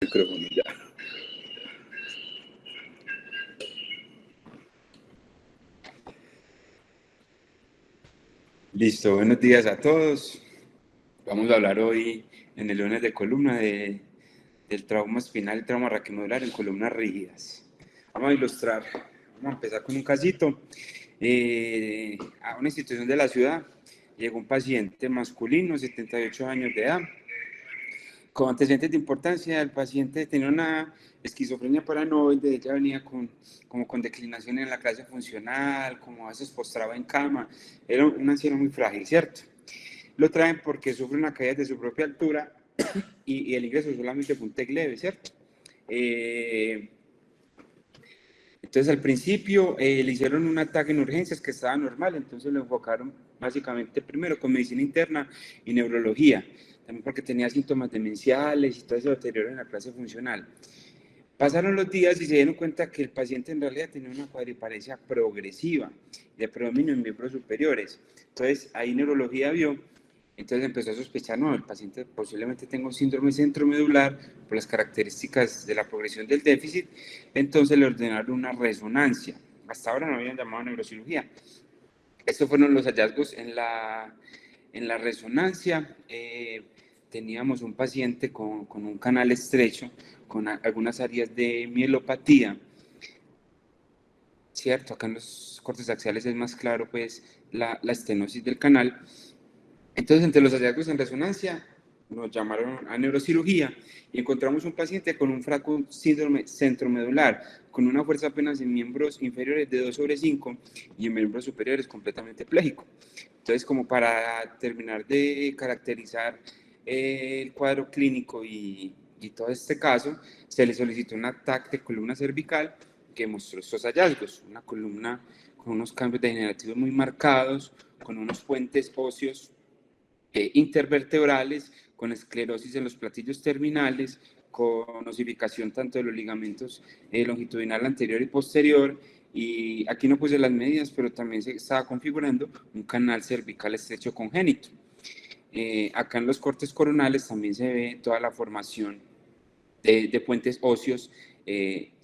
micrófono ya. Listo, buenos días a todos. Vamos a hablar hoy en el lunes de columna del trauma espinal y trauma raquimedular en columnas rígidas. Vamos a ilustrar, vamos a empezar con un casito. A una institución de la ciudad llegó un paciente masculino, 78 años de edad. Con antecedentes de importancia, el paciente tenía una esquizofrenia paranoide, ella venía como con declinación en la clase funcional, como a veces postraba en cama, era una anciana muy frágil, ¿cierto? Lo traen porque sufre una caída de su propia altura y el ingreso solamente fue un TEC leve, ¿cierto? Entonces al principio le hicieron un ataque en urgencias que estaba normal, entonces lo enfocaron básicamente primero con medicina interna y neurología, también porque tenía síntomas demenciales y todo ese deterioro en la clase funcional. Pasaron los días y se dieron cuenta que el paciente en realidad tenía una cuadriparesia progresiva de predominio en miembros superiores. Entonces ahí neurología vio, entonces empezó a sospechar, no, el paciente posiblemente tenga un síndrome centromedular por las características de la progresión del déficit, entonces le ordenaron una resonancia. Hasta ahora no habían llamado neurocirugía. Estos fueron los hallazgos en la resonancia. Teníamos un paciente con un canal estrecho, con algunas áreas de mielopatía, ¿cierto? Acá en los cortes axiales es más claro, pues, la estenosis del canal. Entonces, entre los hallazgos en resonancia, nos llamaron a neurocirugía y encontramos un paciente con un fraco síndrome centromedular, con una fuerza apenas en miembros inferiores de 2/5 y en miembros superiores completamente pléjico. Entonces, como para terminar de caracterizar el cuadro clínico y todo este caso, se le solicitó un ataque de columna cervical que mostró estos hallazgos, una columna con unos cambios degenerativos muy marcados, con unos puentes óseos intervertebrales, con esclerosis en los platillos terminales, con osificación tanto de los ligamentos longitudinal anterior y posterior. Y aquí no puse las medidas, pero también se estaba configurando un canal cervical estrecho congénito. Acá en los cortes coronales también se ve toda la formación de puentes óseos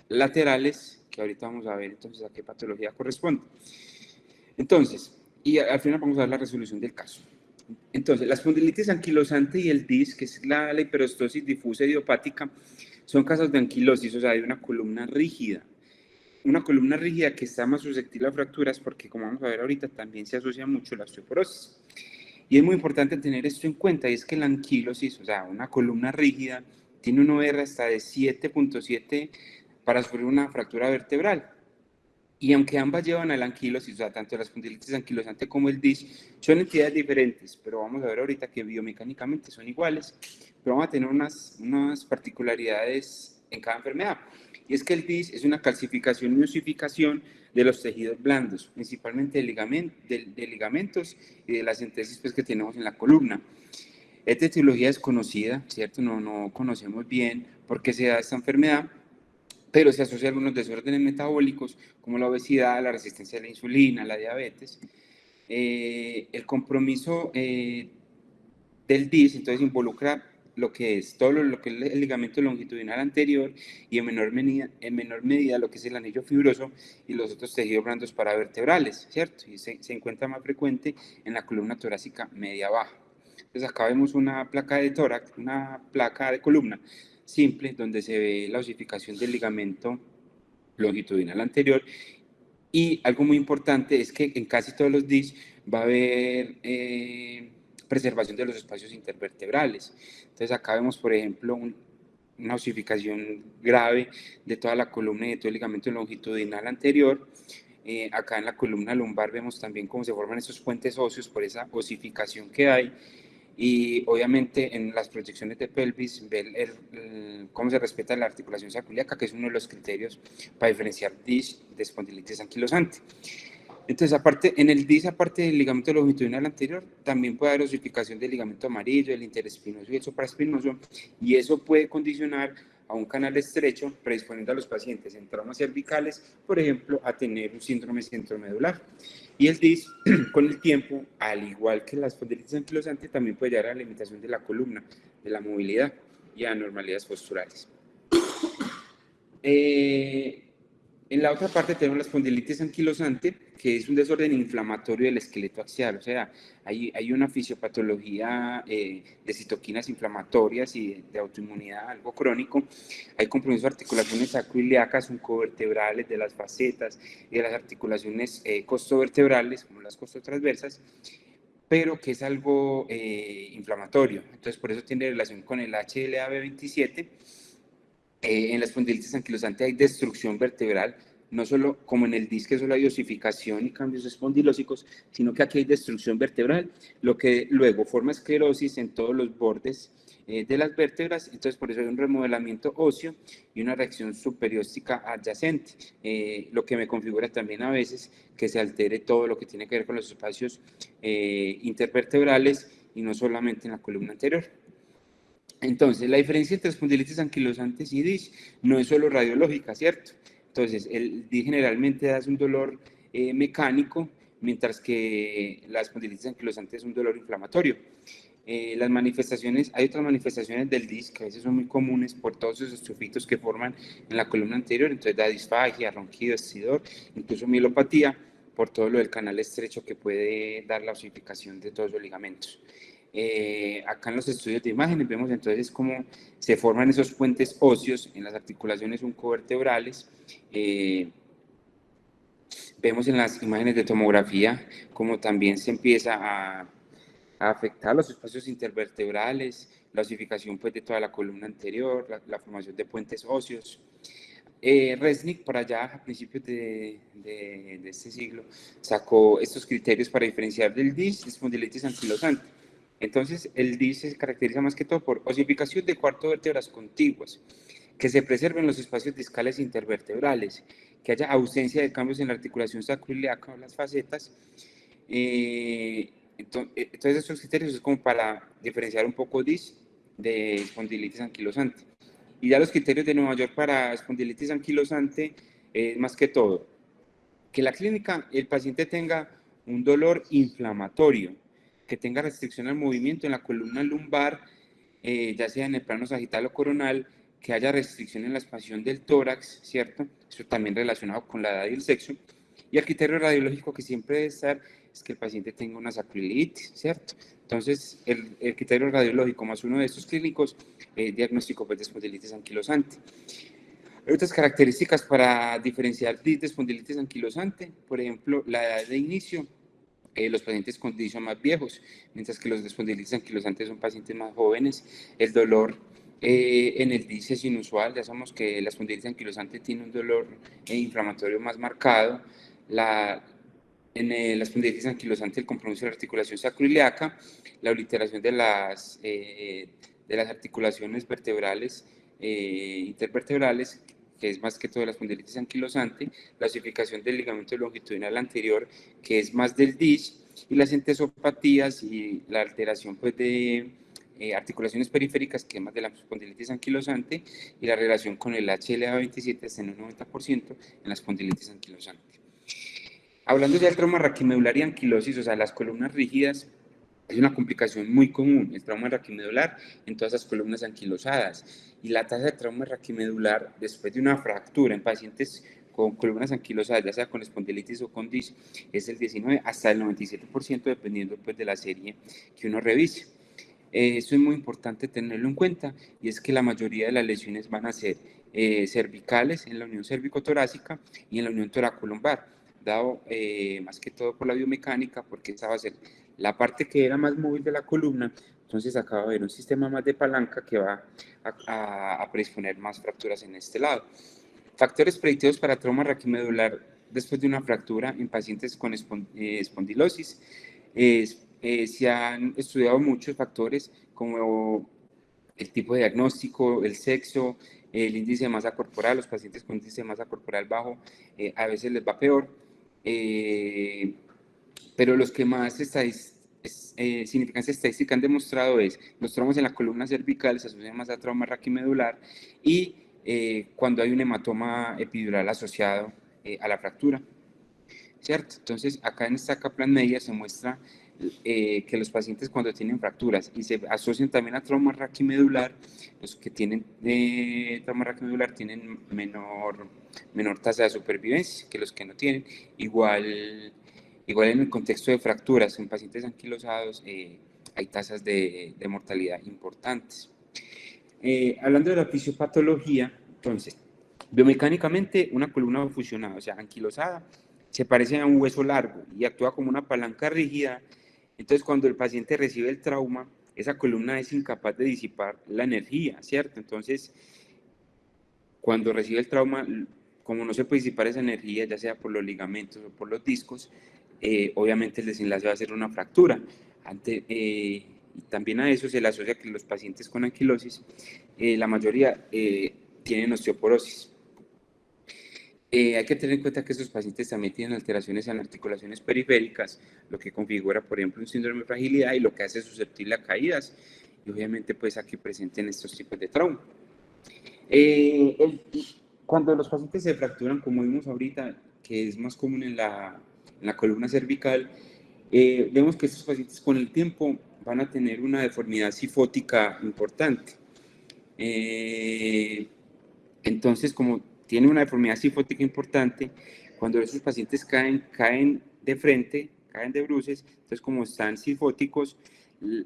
laterales, que ahorita vamos a ver entonces a qué patología corresponde. Entonces, y al final vamos a ver la resolución del caso. Entonces, la espondilitis anquilosante y el DIS, que es la hiperostosis difusa idiopática, son casos de anquilosis, o sea, de una columna rígida. Una columna rígida que está más susceptible a fracturas porque, como vamos a ver ahorita, también se asocia mucho a la osteoporosis. Y es muy importante tener esto en cuenta, y es que la anquilosis, o sea, una columna rígida, tiene un OR hasta de 7.7 para sufrir una fractura vertebral. Y aunque ambas llevan a la anquilosis, o sea, tanto la espondilitis anquilosante como el DIS, son entidades diferentes, pero vamos a ver ahorita que biomecánicamente son iguales, pero vamos a tener unas particularidades en cada enfermedad. Y es que el DIS es una calcificación y osificación de los tejidos blandos, principalmente de ligamentos y de las entesis pues, que tenemos en la columna. Esta etiología es conocida, ¿cierto? No conocemos bien por qué se da esta enfermedad, pero se asocia a algunos desórdenes metabólicos como la obesidad, la resistencia a la insulina, la diabetes. El compromiso del DIS entonces involucra lo que es todo lo que es el ligamento longitudinal anterior y en menor medida lo que es el anillo fibroso y los otros tejidos blandos paravertebrales, ¿cierto? Y se encuentra más frecuente en la columna torácica media-baja. Entonces acá vemos una placa de tórax, una placa de columna simple donde se ve la osificación del ligamento longitudinal anterior y algo muy importante es que en casi todos los DIS va a haber preservación de los espacios intervertebrales. Entonces acá vemos, por ejemplo, una osificación grave de toda la columna y de todo el ligamento longitudinal anterior. Acá en la columna lumbar vemos también cómo se forman esos puentes óseos por esa osificación que hay. Y obviamente en las proyecciones de pelvis, ver cómo se respeta la articulación sacroiliaca, que es uno de los criterios para diferenciar DIS de espondilitis anquilosante. Entonces, aparte, en el DIS, aparte del ligamento longitudinal anterior, también puede haber osificación del ligamento amarillo, el interespinoso y el supraespinoso, y eso puede condicionar a un canal estrecho, predisponiendo a los pacientes en traumas cervicales, por ejemplo, a tener un síndrome centromedular. Y el DIS, con el tiempo, al igual que la espondilitis anquilosante, también puede llegar a la limitación de la columna, de la movilidad y a anormalidades posturales. En la otra parte tenemos la espondilitis anquilosante, que es un desorden inflamatorio del esqueleto axial, o sea, hay una fisiopatología de citoquinas inflamatorias y de autoinmunidad, algo crónico. Hay compromiso de articulaciones sacroiliacas, oncovertebrales, de las facetas y de las articulaciones costovertebrales, como las costotransversas, pero que es algo inflamatorio. Entonces, por eso tiene relación con el HLA-B27. En la espondilitis anquilosante hay destrucción vertebral, no solo como en el DIS, que solo hay osificación y cambios espondilósicos, sino que aquí hay destrucción vertebral, lo que luego forma esclerosis en todos los bordes de las vértebras. Entonces, por eso hay un remodelamiento óseo y una reacción superióstica adyacente, lo que me configura también a veces que se altere todo lo que tiene que ver con los espacios intervertebrales y no solamente en la columna anterior. Entonces, la diferencia entre espondilitis anquilosantes y DISH no es solo radiológica, ¿cierto? Entonces, el DISH generalmente da un dolor mecánico, mientras que la espondilitis anquilosante es un dolor inflamatorio. Las manifestaciones, hay otras manifestaciones del DISH que a veces son muy comunes por todos esos estrufitos que forman en la columna anterior, entonces da disfagia, ronquido, estridor, incluso mielopatía, por todo lo del canal estrecho que puede dar la osificación de todos los ligamentos. Acá en los estudios de imágenes vemos entonces cómo se forman esos puentes óseos en las articulaciones oncovertebrales. Vemos en las imágenes de tomografía cómo también se empieza a afectar los espacios intervertebrales, la osificación pues, de toda la columna anterior, la formación de puentes óseos. Resnick, por allá a principios de este siglo, sacó estos criterios para diferenciar del DIS, espondilitis anquilosante. Entonces, el DIS se caracteriza más que todo por osificación de cuarto vértebras contiguas, que se preserven los espacios discales intervertebrales, que haya ausencia de cambios en la articulación sacroiliaca o las facetas. Entonces, estos criterios es como para diferenciar un poco DIS de espondilitis anquilosante. Y ya los criterios de Nueva York para espondilitis anquilosante es más que todo que la clínica, el paciente tenga un dolor inflamatorio, que tenga restricción al movimiento en la columna lumbar, ya sea en el plano sagital o coronal, que haya restricción en la expansión del tórax, ¿cierto? Eso también relacionado con la edad y el sexo. Y el criterio radiológico que siempre debe estar es que el paciente tenga una sacroiliitis, ¿cierto? Entonces, el criterio radiológico más uno de estos clínicos, diagnóstico pues, de espondilitis anquilosante. Hay otras características para diferenciar DIS de espondilitis anquilosante, por ejemplo, la edad de inicio. Los pacientes con DIS son más viejos, mientras que los de espondilitis anquilosante son pacientes más jóvenes. El dolor en el DIS es inusual, ya sabemos que la espondilitis anquilosante tiene un dolor inflamatorio más marcado. En la espondilitis anquilosante el compromiso de la articulación sacroiliaca, la obliteración de las articulaciones vertebrales intervertebrales, que es más que todo la espondilitis anquilosante, la osificación del ligamento longitudinal anterior, que es más del DISH, y las entesopatías y la alteración pues, de articulaciones periféricas, que es más de la espondilitis anquilosante, y la relación con el HLA-27 hasta en un 90% en la espondilitis anquilosante. Hablando ya del trauma raquimedular y anquilosis, o sea, las columnas rígidas, es una complicación muy común, el trauma raquimedular en todas las columnas anquilosadas. Y la tasa de trauma raquimedular después de una fractura en pacientes con columnas anquilosadas, ya sea con espondilitis o con DIS, es el 19 hasta el 97%, dependiendo pues, de la serie que uno revise. Eso es muy importante tenerlo en cuenta, y es que la mayoría de las lesiones van a ser cervicales en la unión cérvico-torácica y en la unión toracolumbar, dado más que todo por la biomecánica, porque esa va a ser la parte que era más móvil de la columna. Entonces acá va a haber un sistema más de palanca que va a predisponer más fracturas en este lado. Factores predictivos para trauma raquimedular después de una fractura en pacientes con espondilosis. Se han estudiado muchos factores como el tipo de diagnóstico, el sexo, el índice de masa corporal. Los pacientes con índice de masa corporal bajo a veces les va peor, pero los que más significancia estadística han demostrado es los traumas en la columna cervical se asocian más a trauma raquimedular y cuando hay un hematoma epidural asociado a la fractura, ¿cierto? Entonces, acá en esta Kaplan Media se muestra que los pacientes cuando tienen fracturas y se asocian también a trauma raquimedular, los que tienen trauma raquimedular tienen menor tasa de supervivencia que los que no tienen. Igual en el contexto de fracturas en pacientes anquilosados hay tasas de mortalidad importantes. Hablando de la fisiopatología, entonces, biomecánicamente una columna fusionada, o sea, anquilosada, se parece a un hueso largo y actúa como una palanca rígida. Entonces, cuando el paciente recibe el trauma, esa columna es incapaz de disipar la energía, ¿cierto? Entonces, cuando recibe el trauma, como no se puede disipar esa energía, ya sea por los ligamentos o por los discos, obviamente el desenlace va a ser una fractura. Y también a eso se le asocia que los pacientes con anquilosis, la mayoría tienen osteoporosis. Hay que tener en cuenta que estos pacientes también tienen alteraciones en articulaciones periféricas, lo que configura, por ejemplo, un síndrome de fragilidad y lo que hace susceptible a caídas. Y obviamente, pues aquí presenten estos tipos de trauma. Cuando los pacientes se fracturan, como vimos ahorita, que es más común en la columna cervical, vemos que estos pacientes con el tiempo van a tener una deformidad cifótica importante. Entonces, como tiene una deformidad cifótica importante, cuando esos pacientes caen de frente, caen de bruces, entonces como están cifóticos,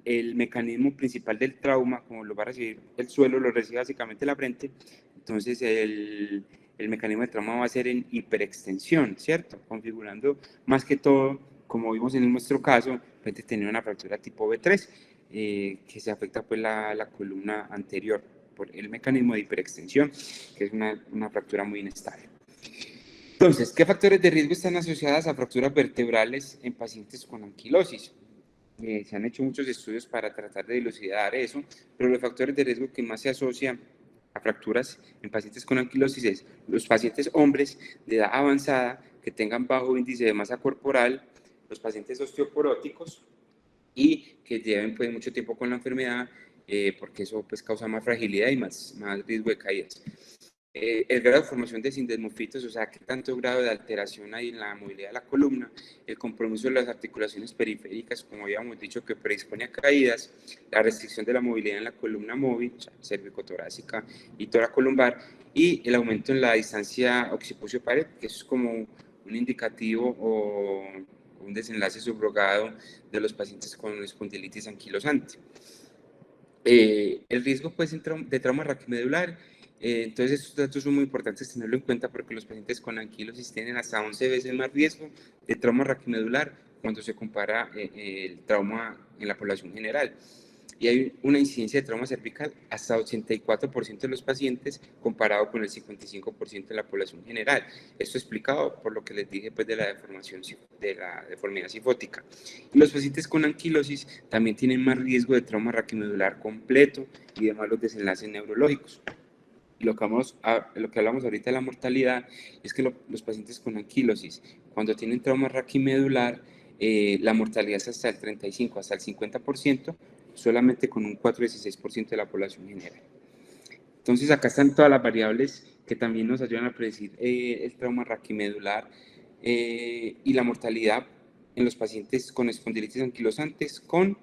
el mecanismo principal del trauma, como lo va a recibir el suelo, lo recibe básicamente la frente, entonces el mecanismo del trauma va a ser en hiperextensión, ¿cierto? Configurando más que todo, como vimos en nuestro caso, puede tener una fractura tipo B3, que se afecta pues la columna anterior por el mecanismo de hiperextensión, que es una fractura muy inestable. Entonces, ¿qué factores de riesgo están asociados a fracturas vertebrales en pacientes con anquilosis? Se han hecho muchos estudios para tratar de dilucidar eso, pero los factores de riesgo que más se asocian a fracturas en pacientes con anquilosis es los pacientes hombres de edad avanzada que tengan bajo índice de masa corporal, los pacientes osteoporóticos y que lleven pues mucho tiempo con la enfermedad, porque eso pues causa más fragilidad y más riesgo de caídas. El grado de formación de sindesmofitos, o sea, qué tanto grado de alteración hay en la movilidad de la columna, el compromiso de las articulaciones periféricas, como habíamos dicho, que predispone a caídas, la restricción de la movilidad en la columna móvil, o sea, cervicotorácica y toracolumbar, y el aumento en la distancia occipucio-pared, que eso es como un indicativo o un desenlace subrogado de los pacientes con espondilitis anquilosante. El riesgo pues, de trauma raquimedular, entonces estos datos son muy importantes tenerlo en cuenta porque los pacientes con anquilosis tienen hasta 11 veces más riesgo de trauma raquimedular cuando se compara el trauma en la población general. Y hay una incidencia de trauma cervical hasta 84% de los pacientes comparado con el 55% de la población general. Esto explicado por lo que les dije pues, de la deformidad cifótica. Y los pacientes con anquilosis también tienen más riesgo de trauma raquimedular completo y de malos desenlaces neurológicos. Lo que hablamos ahorita de la mortalidad es que los pacientes con anquilosis, cuando tienen trauma raquimedular, la mortalidad es hasta el 35, hasta el 50%, solamente con un 4-16% de la población general. Entonces acá están todas las variables que también nos ayudan a predecir el trauma raquimedular y la mortalidad en los pacientes con espondilitis anquilosantes con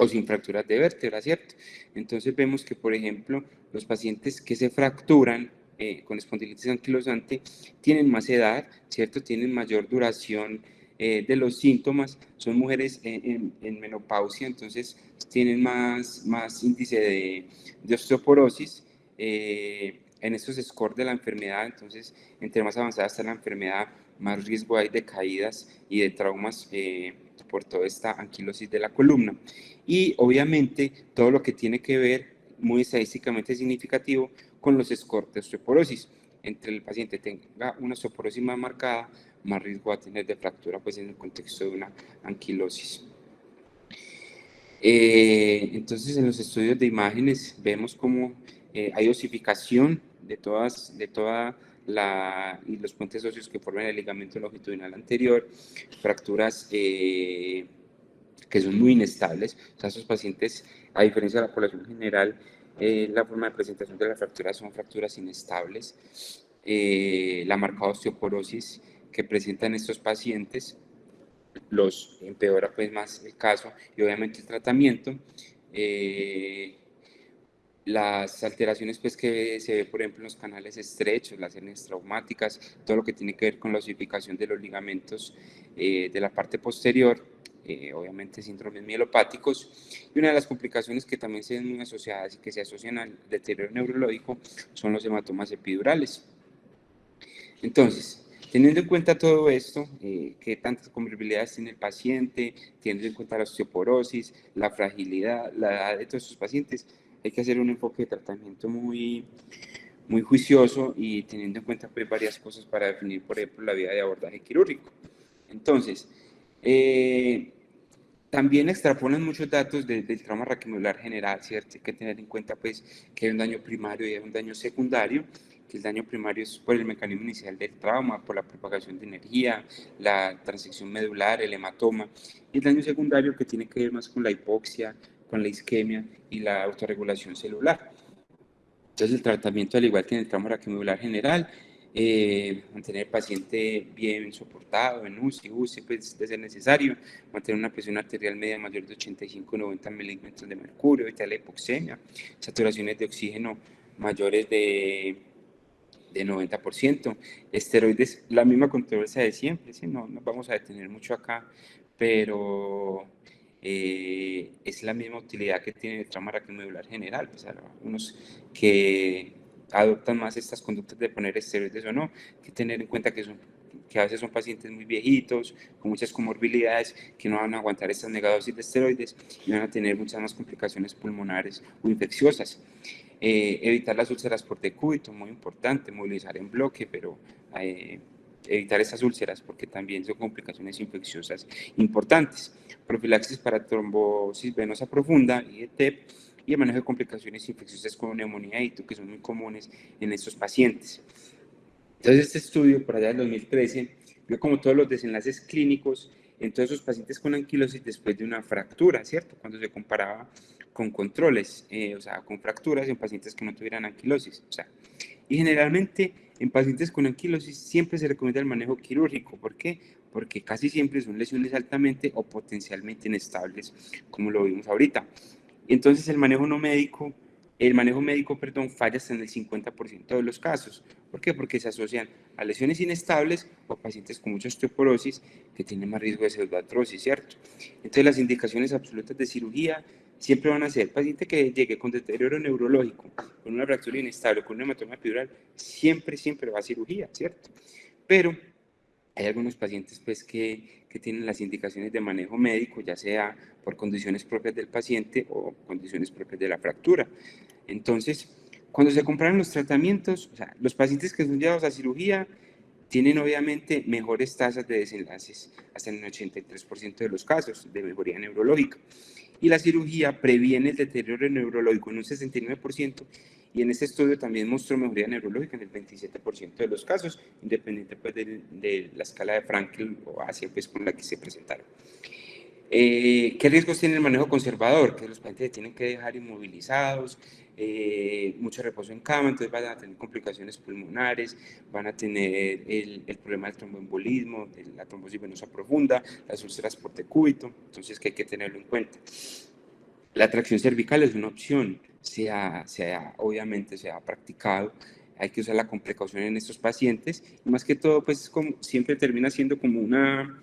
o sin fracturas de vértebra, ¿cierto? Entonces vemos que, por ejemplo, los pacientes que se fracturan con espondilitis anquilosante tienen más edad, ¿cierto? Tienen mayor duración de los síntomas, son mujeres en menopausia, entonces tienen más índice de osteoporosis en estos scores de la enfermedad, entonces entre más avanzada está la enfermedad, más riesgo hay de caídas y de traumas por toda esta anquilosis de la columna. Y obviamente todo lo que tiene que ver, muy estadísticamente significativo, con los scores de osteoporosis. Entre el paciente tenga una osteoporosis más marcada, más riesgo va a tener de fractura pues, en el contexto de una anquilosis. Entonces, en los estudios de imágenes vemos cómo hay osificación de toda y los puentes óseos que forman el ligamento longitudinal anterior, fracturas que son muy inestables. O sea, esos pacientes, a diferencia de la población general, la forma de presentación de las fracturas son fracturas inestables. La marcada osteoporosis que presentan estos pacientes los empeora pues más el caso y obviamente el tratamiento. Las alteraciones pues, que se ve, por ejemplo, en los canales estrechos, las hernias traumáticas, todo lo que tiene que ver con la osificación de los ligamentos de la parte posterior, obviamente síndromes mielopáticos, y una de las complicaciones que también se ven muy asociadas y que se asocian al deterioro neurológico son los hematomas epidurales. Entonces, teniendo en cuenta todo esto, qué tantas comorbilidades tiene el paciente, teniendo en cuenta la osteoporosis, la fragilidad, la edad de todos estos pacientes, hay que hacer un enfoque de tratamiento muy, muy juicioso y teniendo en cuenta pues, varias cosas para definir, por ejemplo, la vía de abordaje quirúrgico. Entonces, también extrapolan muchos datos del trauma raquimedular general, ¿cierto? Hay que tener en cuenta pues, que hay un daño primario y hay un daño secundario, que el daño primario es por el mecanismo inicial del trauma, por la propagación de energía, la transección medular, el hematoma, y el daño secundario que tiene que ver más con la hipoxia, con la isquemia y la autorregulación celular. Entonces el tratamiento, al igual que en el trauma raquimedular general, mantener al paciente bien soportado en UCI, pues de ser necesario, mantener una presión arterial media mayor de 85-90 milímetros de mercurio, evitar la hipoxemia, saturaciones de oxígeno mayores de 90%, esteroides, la misma controversia de siempre, ¿sí? No nos vamos a detener mucho acá, pero es la misma utilidad que tiene el trauma raquimedular general, pues unos que adoptan más estas conductas de poner esteroides o no, que tener en cuenta que a veces son pacientes muy viejitos, con muchas comorbilidades, que no van a aguantar estas megadosis de esteroides y van a tener muchas más complicaciones pulmonares o infecciosas. Evitar las úlceras por decúbito, muy importante, movilizar en bloque, pero evitar esas úlceras porque también son complicaciones infecciosas importantes. Profilaxis para trombosis venosa profunda y TEP y el manejo de complicaciones infecciosas como neumonía y que son muy comunes en estos pacientes. Entonces este estudio, por allá del 2013, vio como todos los desenlaces clínicos en todos esos pacientes con anquilosis después de una fractura, ¿cierto? Cuando se comparaba con controles, o sea, con fracturas en pacientes que no tuvieran anquilosis, o sea, y generalmente en pacientes con anquilosis siempre se recomienda el manejo quirúrgico. ¿Por qué? Porque casi siempre son lesiones altamente o potencialmente inestables, como lo vimos ahorita. Entonces el manejo médico, perdón, falla hasta en el 50% de los casos. ¿Por qué? Porque se asocian a lesiones inestables o a pacientes con mucha osteoporosis que tienen más riesgo de pseudoartrosis, ¿cierto? Entonces las indicaciones absolutas de cirugía siempre van a ser paciente que llegue con deterioro neurológico, con una fractura inestable, con un hematoma epidural, siempre va a cirugía, ¿cierto? Pero hay algunos pacientes pues, que tienen las indicaciones de manejo médico, ya sea por condiciones propias del paciente o condiciones propias de la fractura. Entonces, cuando se comparan los tratamientos, o sea, los pacientes que son llevados a cirugía tienen obviamente mejores tasas de desenlaces, hasta en el 83% de los casos de mejoría neurológica. Y la cirugía previene el deterioro neurológico en un 69% y en este estudio también mostró mejoría neurológica en el 27% de los casos, independiente pues, de la escala de Frankel o Asia pues, con la que se presentaron. ¿Qué riesgos tiene el manejo conservador? Que los pacientes se tienen que dejar inmovilizados, mucho reposo en cama, entonces van a tener complicaciones pulmonares, van a tener el problema del tromboembolismo, la trombosis venosa profunda, las úlceras por decúbito, entonces que hay que tenerlo en cuenta. La tracción cervical es una opción, obviamente se ha practicado, hay que usarla con precaución en estos pacientes, y más que todo, pues como, siempre termina siendo como una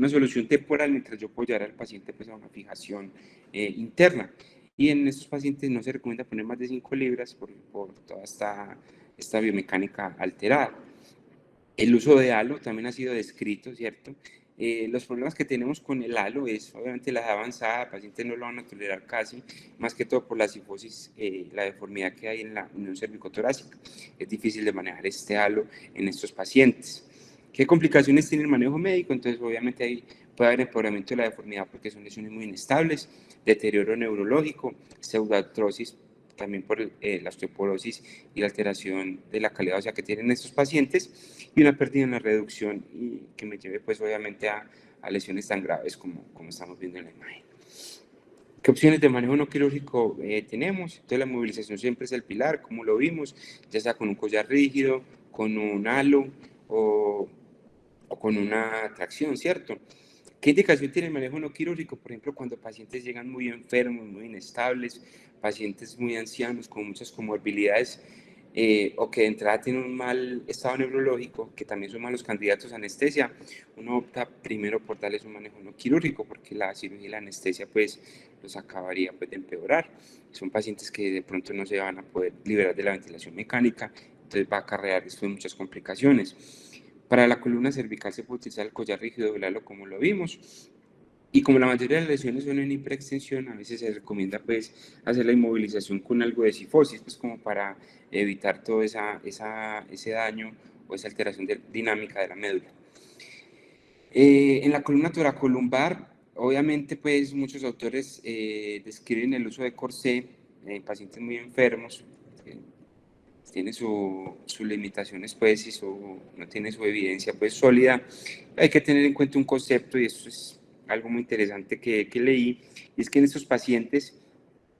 solución temporal mientras yo puedo llevar al paciente pues, a una fijación interna. Y en estos pacientes no se recomienda poner más de 5 libras por toda esta biomecánica alterada. El uso de halo también ha sido descrito, ¿cierto? Los problemas que tenemos con el halo es, obviamente, la edad avanzada, pacientes no lo van a tolerar casi, más que todo por la cifosis, la deformidad que hay en la unión cervicotorácica. Es difícil de manejar este halo en estos pacientes. ¿Qué complicaciones tiene el manejo médico? Entonces, obviamente, ahí puede haber empeoramiento de la deformidad porque son lesiones muy inestables, deterioro neurológico, pseudoartrosis también por la osteoporosis y la alteración de la calidad ósea que tienen estos pacientes y una pérdida en la reducción y que me lleve pues obviamente a lesiones tan graves como estamos viendo en la imagen. ¿Qué opciones de manejo no quirúrgico tenemos? Entonces la movilización siempre es el pilar, como lo vimos, ya sea con un collar rígido, con un halo o con una tracción, ¿cierto? ¿Qué indicación tiene el manejo no quirúrgico? Por ejemplo, cuando pacientes llegan muy enfermos, muy inestables, pacientes muy ancianos con muchas comorbilidades, o que de entrada tienen un mal estado neurológico, que también son malos candidatos a anestesia, uno opta primero por darles un manejo no quirúrgico, porque la cirugía y la anestesia pues los acabaría pues de empeorar. Son pacientes que de pronto no se van a poder liberar de la ventilación mecánica, entonces va a acarrear después muchas complicaciones. Para la columna cervical se puede utilizar el collar rígido de Blalo como lo vimos. Y como la mayoría de las lesiones son en hiperextensión, a veces se recomienda pues hacer la inmovilización con algo de cifosis, pues como para evitar todo ese daño o esa alteración dinámica de la médula. En la columna toracolumbar, obviamente pues muchos autores describen el uso de corsé en pacientes muy enfermos, tiene sus limitaciones pues y no tiene su evidencia pues sólida. Hay que tener en cuenta un concepto, y esto es algo muy interesante que leí, y es que en estos pacientes,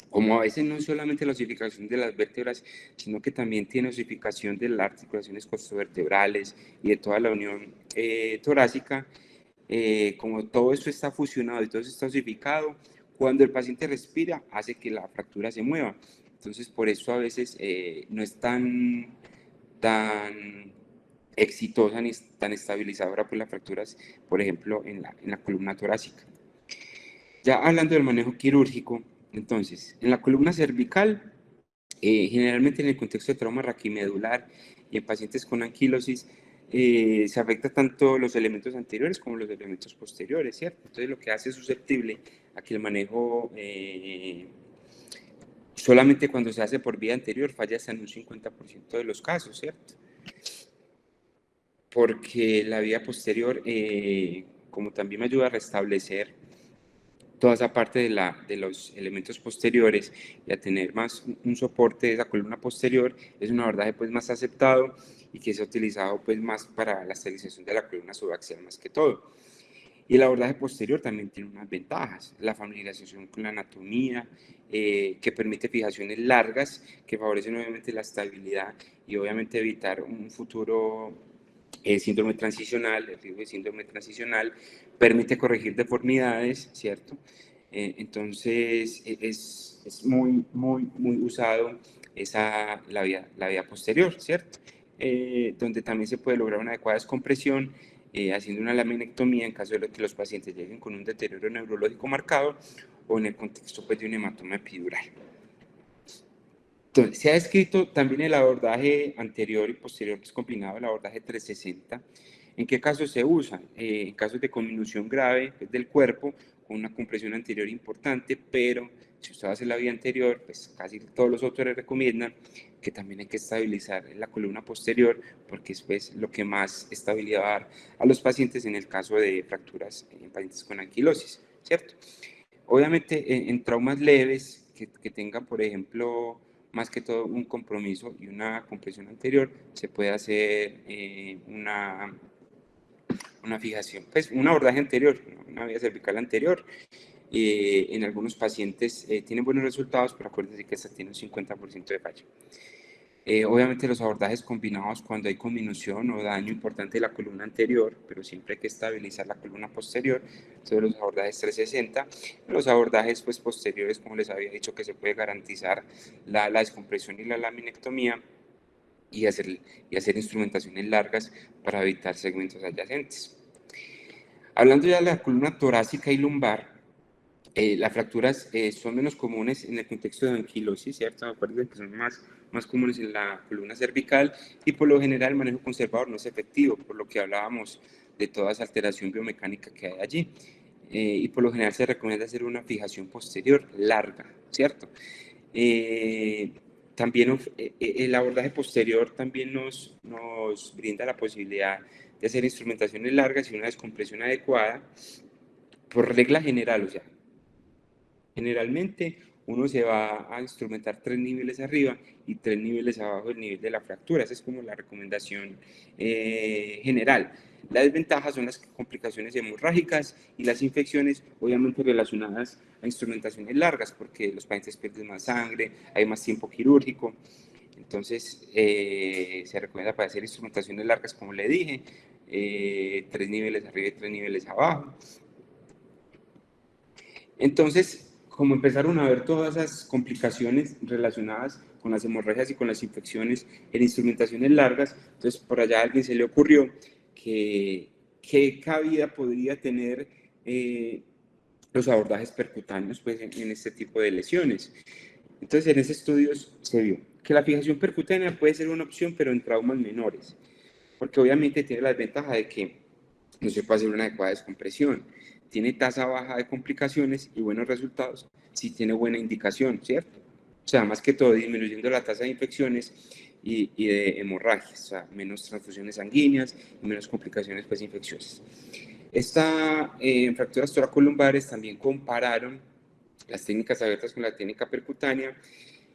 como a veces no es solamente la osificación de las vértebras, sino que también tiene osificación de las articulaciones costovertebrales y de toda la unión torácica, como todo esto está fusionado y todo esto está osificado, cuando el paciente respira hace que la fractura se mueva. Entonces, por eso a veces no es tan exitosa ni tan estabilizadora por las fracturas, por ejemplo, en la columna torácica. Ya hablando del manejo quirúrgico, entonces, en la columna cervical, generalmente en el contexto de trauma raquimedular y en pacientes con anquilosis, se afecta tanto los elementos anteriores como los elementos posteriores, ¿cierto? Entonces lo que hace es susceptible a que el manejo solamente cuando se hace por vía anterior falla hasta en un 50% de los casos, ¿cierto? Porque la vía posterior, como también me ayuda a restablecer toda esa parte de los elementos posteriores y a tener más un soporte de esa columna posterior, es un abordaje pues más aceptado y que se ha utilizado pues más para la estabilización de la columna subaxial más que todo. Y el abordaje posterior también tiene unas ventajas, la familiarización con la anatomía, que permite fijaciones largas, que favorecen obviamente la estabilidad y obviamente evitar un futuro síndrome transicional, el riesgo de síndrome transicional, permite corregir deformidades, ¿cierto? Entonces es muy, muy, muy usado la vía posterior, ¿cierto? Donde también se puede lograr una adecuada descompresión, haciendo una laminectomía en caso de que los pacientes lleguen con un deterioro neurológico marcado o en el contexto pues, de un hematoma epidural. Entonces, se ha descrito también el abordaje anterior y posterior, que es combinado, el abordaje 360. ¿En qué casos se usa? En casos de conminución grave del cuerpo, con una compresión anterior importante, pero si usted hace la vía anterior, pues casi todos los autores recomiendan que también hay que estabilizar la columna posterior, porque es pues, lo que más estabilidad va a dar a los pacientes en el caso de fracturas en pacientes con anquilosis, ¿cierto? Obviamente, en traumas leves que tengan, por ejemplo, más que todo un compromiso y una compresión anterior, se puede hacer una fijación, pues un abordaje anterior, una vía cervical anterior. En algunos pacientes tienen buenos resultados, pero acuérdense que esta tiene un 50% de fallo. Obviamente los abordajes combinados cuando hay conminución o daño importante de la columna anterior, pero siempre hay que estabilizar la columna posterior, entonces los abordajes 360, los abordajes pues, posteriores, como les había dicho, que se puede garantizar la descompresión y la laminectomía y hacer instrumentaciones largas para evitar segmentos adyacentes. Hablando ya de la columna torácica y lumbar, las fracturas son menos comunes en el contexto de anquilosis, ¿cierto? Acuérdense que son más comunes en la columna cervical y por lo general el manejo conservador no es efectivo, por lo que hablábamos de toda esa alteración biomecánica que hay allí. Y por lo general se recomienda hacer una fijación posterior larga, ¿cierto? También el abordaje posterior también nos brinda la posibilidad de hacer instrumentaciones largas y una descompresión adecuada por regla general, o sea, generalmente uno se va a instrumentar 3 niveles arriba y 3 niveles abajo del nivel de la fractura. Esa es como la recomendación general. La desventaja son las complicaciones hemorrágicas y las infecciones, obviamente relacionadas a instrumentaciones largas, porque los pacientes pierden más sangre, hay más tiempo quirúrgico. Entonces, se recomienda para hacer instrumentaciones largas, como le dije, 3 niveles arriba y 3 niveles abajo. Entonces, como empezaron a ver todas esas complicaciones relacionadas con las hemorragias y con las infecciones en instrumentaciones largas, entonces por allá a alguien se le ocurrió que qué cabida podría tener los abordajes percutáneos pues, en este tipo de lesiones. Entonces, en ese estudio se vio que la fijación percutánea puede ser una opción, pero en traumas menores, porque obviamente tiene la desventaja de que no se puede hacer una adecuada descompresión. Tiene tasa baja de complicaciones y buenos resultados si tiene buena indicación, ¿cierto? O sea, más que todo disminuyendo la tasa de infecciones y de hemorragias, o sea, menos transfusiones sanguíneas y menos complicaciones pues, infecciosas. En fracturas toracolumbares también compararon las técnicas abiertas con la técnica percutánea.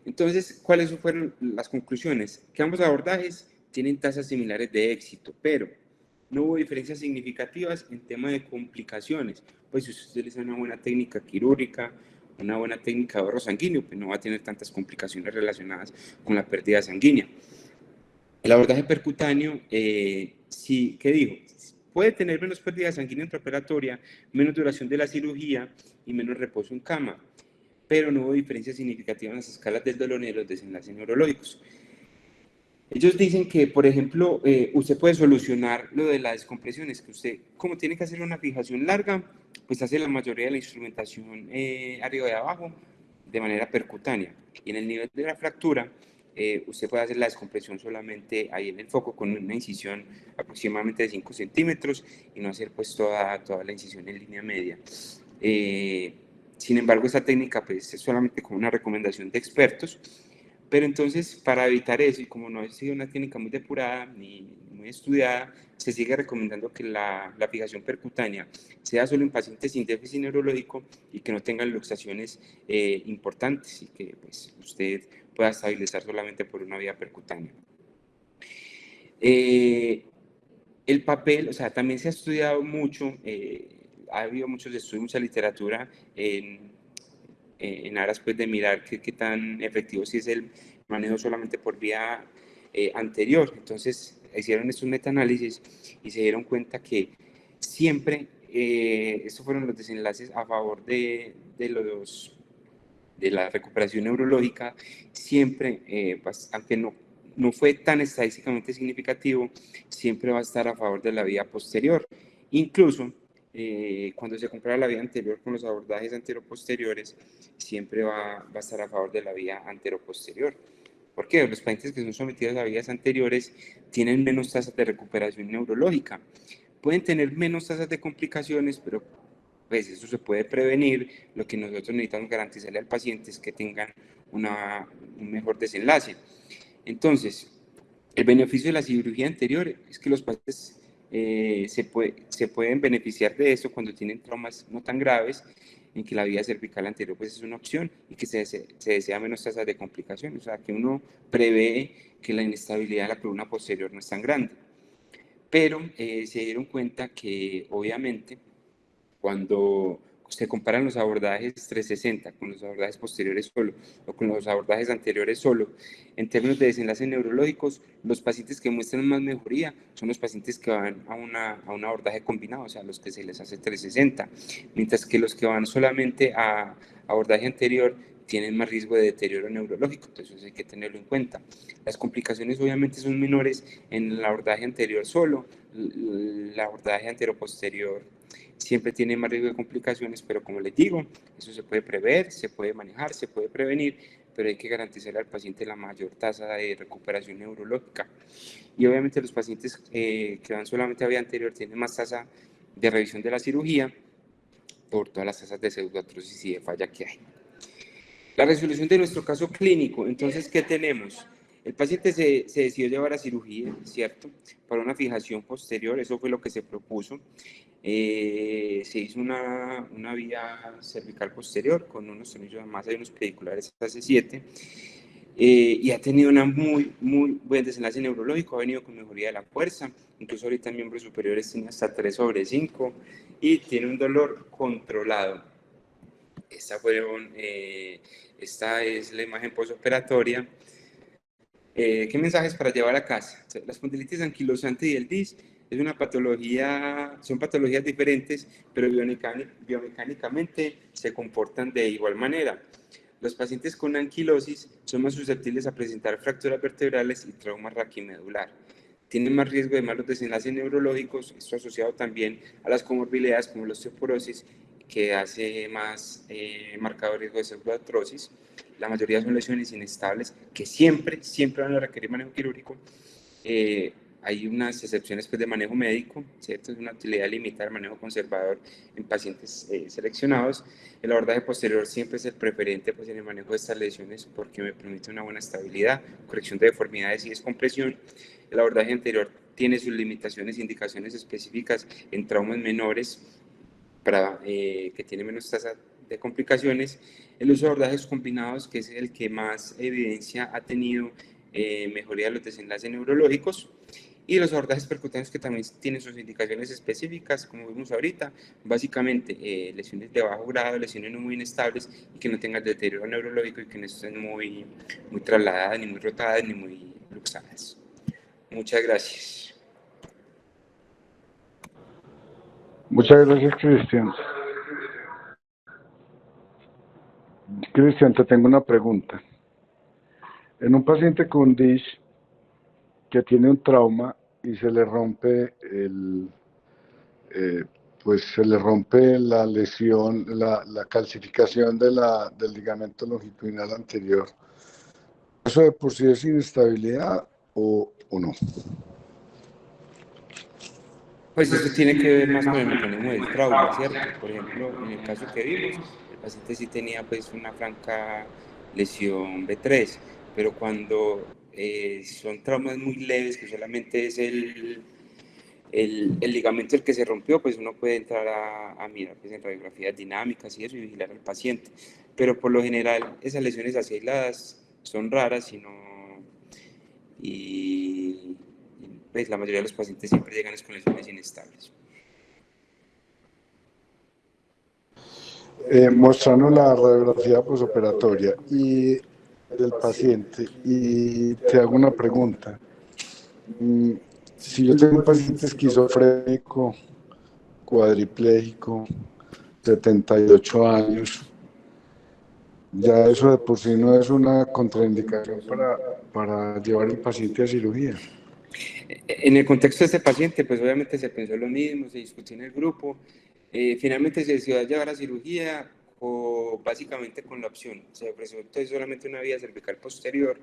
Entonces, ¿cuáles fueron las conclusiones? Que ambos abordajes tienen tasas similares de éxito, pero no hubo diferencias significativas en tema de complicaciones. Pues si usted utiliza una buena técnica quirúrgica, una buena técnica de ahorro sanguíneo, pues no va a tener tantas complicaciones relacionadas con la pérdida sanguínea. El abordaje percutáneo, sí, ¿qué dijo? Puede tener menos pérdida sanguínea intraoperatoria, menos duración de la cirugía y menos reposo en cama, pero no hubo diferencia significativa en las escalas del dolor ni en los desenlaces neurológicos. Ellos dicen que, por ejemplo, usted puede solucionar lo de las descompresiones, que usted, como tiene que hacer una fijación larga, pues hace la mayoría de la instrumentación arriba y abajo de manera percutánea. Y en el nivel de la fractura, usted puede hacer la descompresión solamente ahí en el foco con una incisión aproximadamente de 5 centímetros y no hacer pues toda la incisión en línea media. Sin embargo, esta técnica pues, es solamente como una recomendación de expertos, pero entonces para evitar eso y como no ha sido una técnica muy depurada ni muy estudiada, se sigue recomendando que la fijación percutánea sea solo en pacientes sin déficit neurológico y que no tengan luxaciones importantes y que pues, usted pueda estabilizar solamente por una vía percutánea. El papel, o sea, también se ha estudiado mucho, ha habido muchos estudios, mucha literatura en aras pues, de mirar qué tan efectivo si es el manejo solamente por vía anterior. Entonces, hicieron estos metaanálisis y se dieron cuenta que siempre, estos fueron los desenlaces a favor de la recuperación neurológica, siempre, aunque no fue tan estadísticamente significativo, siempre va a estar a favor de la vía posterior. Incluso cuando se compara la vía anterior con los abordajes anteroposteriores, siempre va a estar a favor de la vía anteroposterior. ¿Por qué? Los pacientes que son sometidos a vías anteriores tienen menos tasas de recuperación neurológica. Pueden tener menos tasas de complicaciones, pero pues eso se puede prevenir. Lo que nosotros necesitamos garantizarle al paciente es que tengan un mejor desenlace. Entonces, el beneficio de la cirugía anterior es que los pacientes se pueden beneficiar de eso cuando tienen traumas no tan graves, en que la vía cervical anterior pues, es una opción y que se desea menos tasas de complicaciones, o sea, que uno prevé que la inestabilidad de la columna posterior no es tan grande. Pero se dieron cuenta que obviamente cuando se comparan los abordajes 360 con los abordajes posteriores solo o con los abordajes anteriores solo, en términos de desenlaces neurológicos, los pacientes que muestran más mejoría son los pacientes que van a un abordaje combinado, o sea, los que se les hace 360, mientras que los que van solamente a abordaje anterior tienen más riesgo de deterioro neurológico, entonces hay que tenerlo en cuenta. Las complicaciones obviamente son menores en el abordaje anterior solo, el abordaje anteroposterior siempre tiene más riesgo de complicaciones, pero como les digo, eso se puede prever, se puede manejar, se puede prevenir, pero hay que garantizarle al paciente la mayor tasa de recuperación neurológica. Y obviamente los pacientes que van solamente a vía anterior tienen más tasa de revisión de la cirugía por todas las tasas de pseudoartrosis y de falla que hay. La resolución de nuestro caso clínico, entonces, ¿qué tenemos? El paciente se decidió llevar a cirugía, ¿cierto? Para una fijación posterior, eso fue lo que se propuso. Se hizo una vía cervical posterior con unos tornillos de masa y unos pediculares AC7 y ha tenido una muy buen desenlace neurológico, ha venido con mejoría de la fuerza, incluso ahorita en miembros superiores tiene hasta 3/5 y tiene un dolor controlado. Esta es la imagen postoperatoria. ¿Qué mensajes para llevar a casa? La espondilitis anquilosante y el DIS Es una patología, son patologías diferentes, pero biomecánicamente se comportan de igual manera. Los pacientes con anquilosis son más susceptibles a presentar fracturas vertebrales y trauma raquimedular. Tienen más riesgo de malos desenlaces neurológicos, esto asociado también a las comorbilidades como la osteoporosis, que hace más marcado riesgo de pseudoartrosis. La mayoría son lesiones inestables que siempre van a requerir manejo quirúrgico. Hay unas excepciones pues, de manejo médico, ¿cierto? Es una utilidad limitada al manejo conservador en pacientes seleccionados. El abordaje posterior siempre es el preferente pues, en el manejo de estas lesiones porque me permite una buena estabilidad, corrección de deformidades y descompresión. El abordaje anterior tiene sus limitaciones e indicaciones específicas en traumas menores que tienen menos tasa de complicaciones. El uso de abordajes combinados, que es el que más evidencia ha tenido mejoría de los desenlaces neurológicos, y los abordajes percutantes que también tienen sus indicaciones específicas, como vimos ahorita, básicamente lesiones de bajo grado, lesiones no muy inestables y que no tengan deterioro neurológico y que no estén muy trasladadas, ni muy rotadas, ni muy luxadas. Muchas gracias. Muchas gracias, Cristian. Cristian, te tengo una pregunta. En un paciente con DISH que tiene un trauma y se le rompe pues se le rompe la lesión, la calcificación del ligamento longitudinal anterior, ¿eso de por sí es inestabilidad o no? Pues eso tiene que ver más con el mecanismo del trauma, ¿cierto? Por ejemplo, en el caso que vimos, el paciente sí tenía pues una franca lesión B3, pero cuando son traumas muy leves, que solamente es el ligamento el que se rompió, pues uno puede entrar a mirar pues, en radiografías dinámicas y eso y vigilar al paciente. Pero por lo general, esas lesiones así aisladas son raras y pues la mayoría de los pacientes siempre llegan con lesiones inestables. Mostrando la radiografía posoperatoria y del paciente, y te hago una pregunta. Si yo tengo un paciente esquizofrénico, cuadripléjico, 78 años, ya eso de por sí no es una contraindicación para llevar al paciente a cirugía. En el contexto de este paciente, pues obviamente se pensó lo mismo, se discutió en el grupo. Finalmente se decidió llevar a cirugía o básicamente con la opción. Se ofreció entonces solamente una vía cervical posterior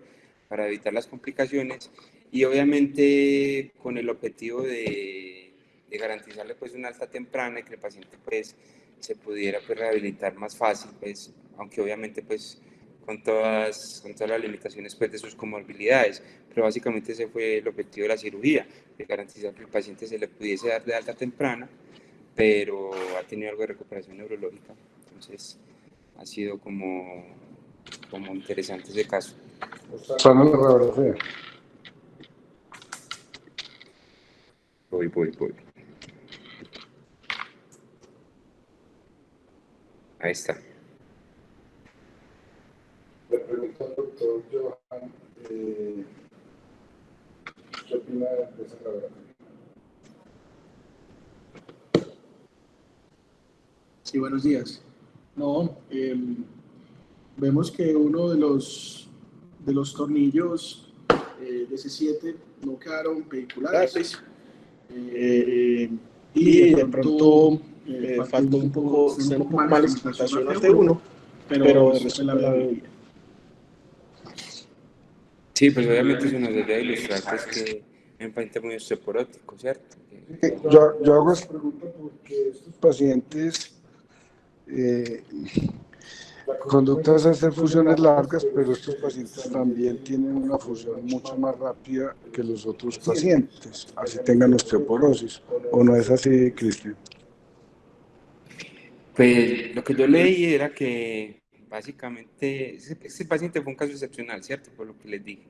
para evitar las complicaciones y obviamente con el objetivo de garantizarle pues una alta temprana y que el paciente pues se pudiera pues rehabilitar más fácil, pues aunque obviamente pues con todas las limitaciones pues, de sus comorbilidades, pero básicamente ese fue el objetivo de la cirugía, de garantizar que el paciente se le pudiese dar de alta temprana, pero ha tenido algo de recuperación neurológica, entonces ha sido como interesante ese caso. Sana la radiografía. Voy. Ahí está. Le pregunto al doctor Johan, ¿qué opina de esa radiografía? Sí, buenos días. No, vemos que uno de los tornillos de C7 no quedaron pediculares y de pronto faltó un poco más la instrumentación T1, pero eso fue la biología. Sí, pues obviamente eso nos debe ilustrar pues, que es un paciente muy osteoporótico, ¿cierto? Yo hago esta pregunta porque estos pacientes conductas a hacer fusiones largas, pero estos pacientes también tienen una fusión mucho más rápida que los otros pacientes, así tengan osteoporosis. ¿O no es así, Cristian? Pues lo que yo leí era que básicamente ese paciente fue un caso excepcional, ¿cierto? Por lo que les dije.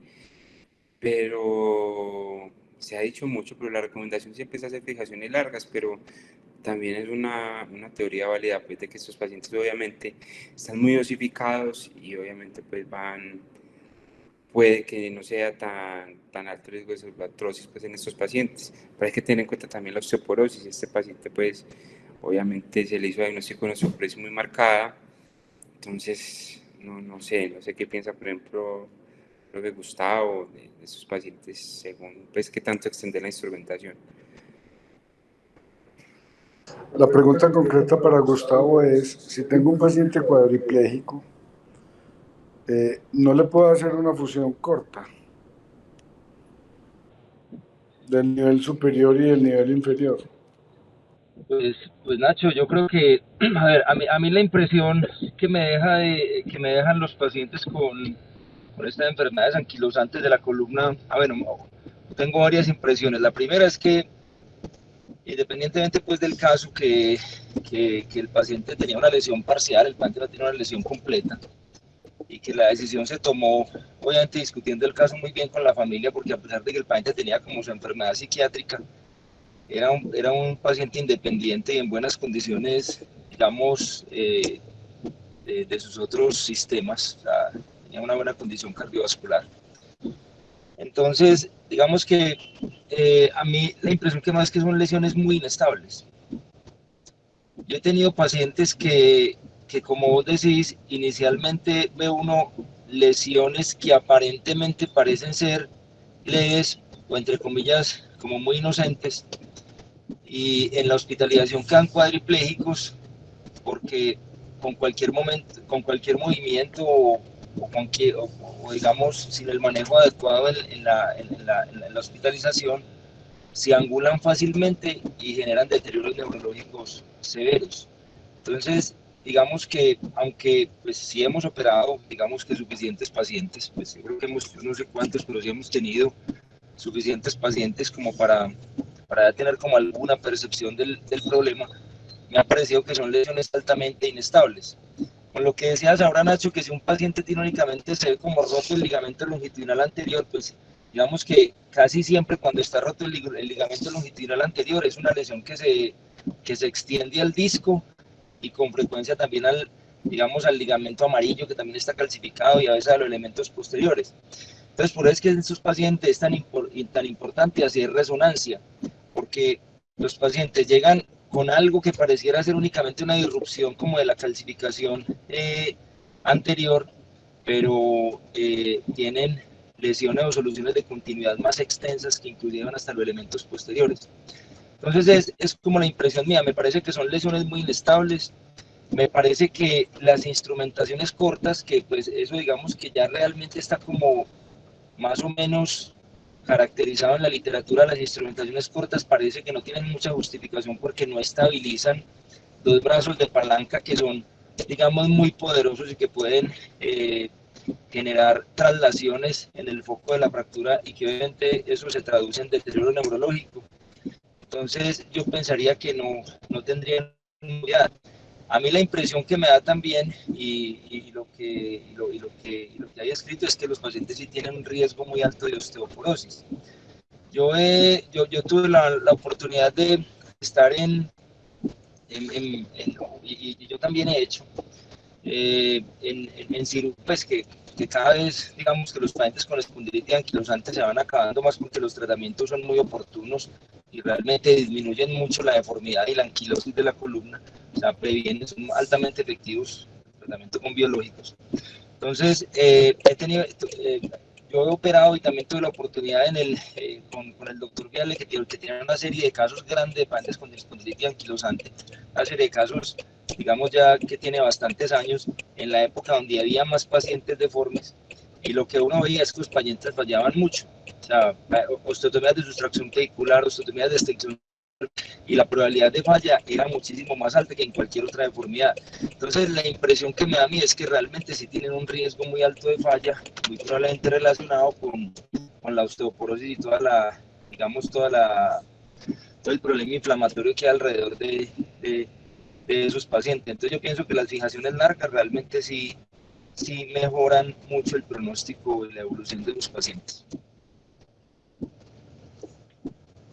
Pero se ha dicho mucho, pero la recomendación siempre es hacer fijaciones largas, pero también es una teoría válida pues, de que estos pacientes obviamente están muy osificados y obviamente pues van puede que no sea tan alto el riesgo de salvatrosis pues, en estos pacientes. Pero hay que tener en cuenta también la osteoporosis. Este paciente, pues, obviamente se le hizo diagnóstico de una osteoporosis muy marcada. Entonces, no sé qué piensa, por ejemplo, lo de Gustavo, de esos pacientes, según, pues, qué tanto extender la instrumentación. La pregunta concreta para Gustavo es, si tengo un paciente cuadripléjico, no le puedo hacer una fusión corta del nivel superior y del nivel inferior. Pues Nacho, yo creo que, a ver, a mí la impresión que me dejan los pacientes con estas enfermedades anquilosantes de la columna, tengo varias impresiones. La primera es que, independientemente pues del caso que el paciente tenía una lesión parcial, el paciente no tiene una lesión completa, y que la decisión se tomó, obviamente discutiendo el caso muy bien con la familia, porque a pesar de que el paciente tenía como su enfermedad psiquiátrica, era un paciente independiente y en buenas condiciones, digamos, de sus otros sistemas, o sea, tenía una buena condición cardiovascular. Entonces, digamos que a mí la impresión que más es que son lesiones muy inestables. Yo he tenido pacientes que como vos decís, inicialmente ve uno lesiones que aparentemente parecen ser leves o entre comillas como muy inocentes, y en la hospitalización quedan cuadriplégicos porque con cualquier momento, con cualquier movimiento o digamos sin el manejo adecuado en la hospitalización, se angulan fácilmente y generan deterioros neurológicos severos. Entonces, digamos que aunque pues sí hemos operado, digamos que suficientes pacientes, pues yo creo que hemos, no sé cuántos, pero sí hemos tenido suficientes pacientes como para tener como alguna percepción del problema, me ha parecido que son lesiones altamente inestables. Con lo que decías ahora, Nacho, que si un paciente tiene únicamente se ve como roto el ligamento longitudinal anterior, pues digamos que casi siempre cuando está roto el ligamento longitudinal anterior es una lesión que se extiende al disco y con frecuencia también digamos, al ligamento amarillo que también está calcificado y a veces a los elementos posteriores. Entonces, por eso es que en estos pacientes es tan importante hacer resonancia, porque los pacientes llegan con algo que pareciera ser únicamente una disrupción como de la calcificación anterior, pero tienen lesiones o soluciones de continuidad más extensas que incluyeron hasta los elementos posteriores. Entonces es como la impresión mía, me parece que son lesiones muy inestables, me parece que las instrumentaciones cortas, que pues eso digamos que ya realmente está como más o menos caracterizado en la literatura, las instrumentaciones cortas parece que no tienen mucha justificación porque no estabilizan dos brazos de palanca que son, digamos, muy poderosos y que pueden generar traslaciones en el foco de la fractura y que obviamente eso se traduce en deterioro neurológico. Entonces yo pensaría que no tendrían unidad. A mí la impresión que me da también y lo que hay escrito es que los pacientes sí tienen un riesgo muy alto de osteoporosis. Yo tuve la oportunidad de estar y yo también he hecho en cirugía, pues que cada vez, digamos que los pacientes con espondilitis anquilosante se van acabando más porque los tratamientos son muy oportunos y realmente disminuyen mucho la deformidad y la anquilosis de la columna, o sea, previenen, son altamente efectivos el tratamiento con biológicos. Entonces, yo he operado y también tuve la oportunidad con el doctor Viale, que tiene una serie de casos grandes de pacientes con espondilitis anquilosante, una serie de casos, digamos ya que tiene bastantes años, en la época donde había más pacientes deformes, y lo que uno veía es que los pacientes fallaban mucho, o sea, osteotomías de sustracción vehicular, osteotomías de extensión, y la probabilidad de falla era muchísimo más alta que en cualquier otra deformidad. Entonces la impresión que me da a mí es que realmente sí tienen un riesgo muy alto de falla, muy probablemente relacionado con la osteoporosis y digamos, todo el problema inflamatorio que hay alrededor de esos pacientes. Entonces yo pienso que las fijaciones largas realmente sí mejoran mucho el pronóstico y la evolución de los pacientes.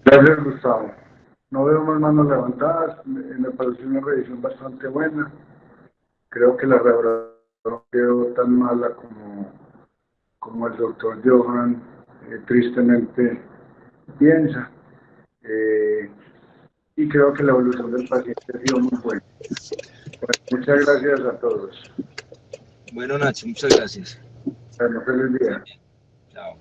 Gracias, Gustavo. No veo más manos levantadas, me pareció una revisión bastante buena. Creo que la radiografía no quedó tan mala como el doctor Johan tristemente piensa. Y creo que la evolución del paciente ha sido muy buena. Pues, muchas gracias a todos. Bueno, Nacho, muchas gracias. Bueno, feliz día. Chao.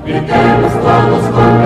Gritemos todos con